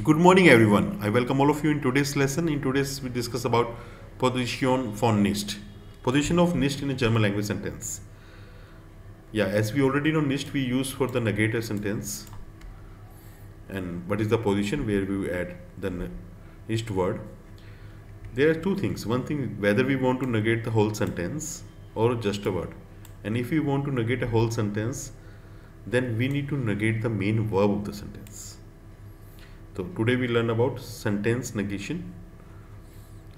Good morning everyone. I welcome all of you in today's lesson. In today's we discuss about position von nicht. Position of nicht in a German language sentence. Yeah, as we already know, nicht we use for the negative sentence. And what is the position where we add the nicht word? There are two things. One thing, whether we want to negate the whole sentence or just a word. And if we want to negate a whole sentence, then we need to negate the main verb of the sentence. So today we learn about sentence negation,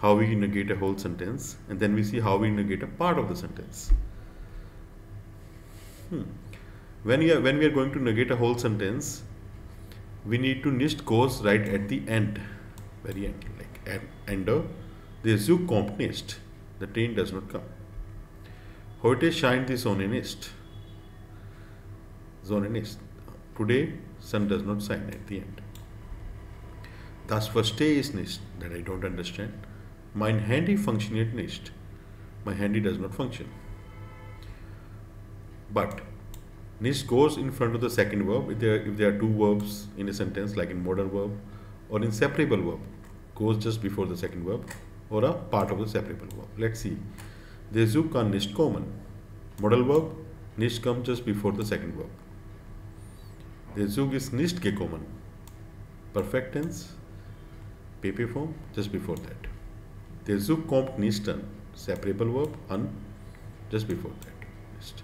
how we negate a whole sentence, and then we see how we negate a part of the sentence. When we are going to negate a whole sentence, we need to nicht goes right at the end, very end, like at Ende. Der Zug kommt nicht. The train does not come. Heute scheint die Sonne nicht. Sonne nicht. Today sun does not shine at the end. Das verstehe ich nicht, that I don't understand. Mein Handy funktioniert nicht. My handy does not function. But nicht goes in front of the second verb if there are two verbs in a sentence, like in modal verb or in separable verb, goes just before the second verb or a part of the separable verb. Let's see. Der Zug kann nicht kommen. Modal verb, nicht comes just before the second verb. Der Zug ist nicht gekommen. Perfect tense, PP form, just before that. Der Zug kommt nicht an. Separable verb, an, just before that. Nicht.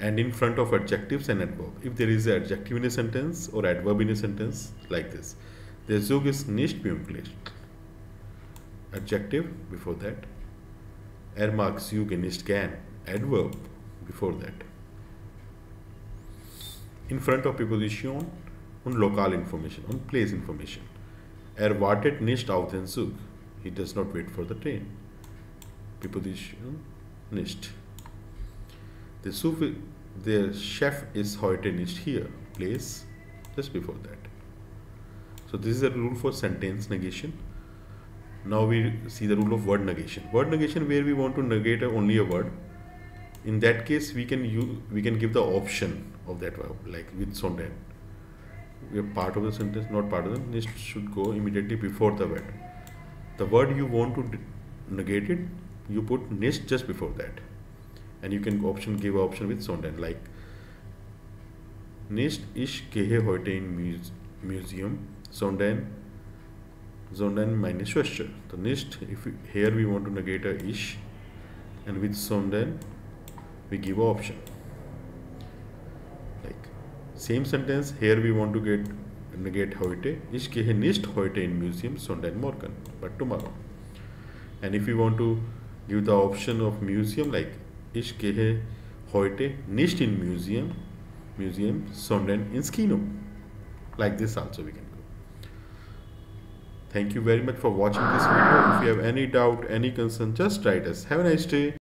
And in front of adjectives and adverb. If there is an adjective in a sentence or adverb in a sentence, like this. Der Zug ist nicht pünktlich. Adjective before that. Mag Züge nicht gern. Adverb before that. In front of preposition und local information, on place information. Wartet nicht auf den Zug. He does not wait for the train. Preposition nicht. Der Chef ist heute nicht hier. Place just before that. So this is a rule for sentence negation. Now we see the rule of word negation. Word negation, where we want to negate only a word. In that case, we can give the option of that verb, like with sondern. We are part of the sentence, not part of the nicht should go immediately before the word. The word you want to negate it, you put nicht just before that, and you can give option with sondern, like nicht ich gehe heute in museum, sondern meine Schwester. So nicht, here we want to negate a ich, and with sondern we give option. Like same sentence, here we want to negate heute. Ich gehe nicht heute in museum, sondern morgen, but tomorrow. And if we want to give the option of museum, like ich gehe heute nicht in museum, sondern ins Kino. Like this also we can go. Thank you very much for watching this video. If you have any doubt, any concern, just write us. Have a nice day.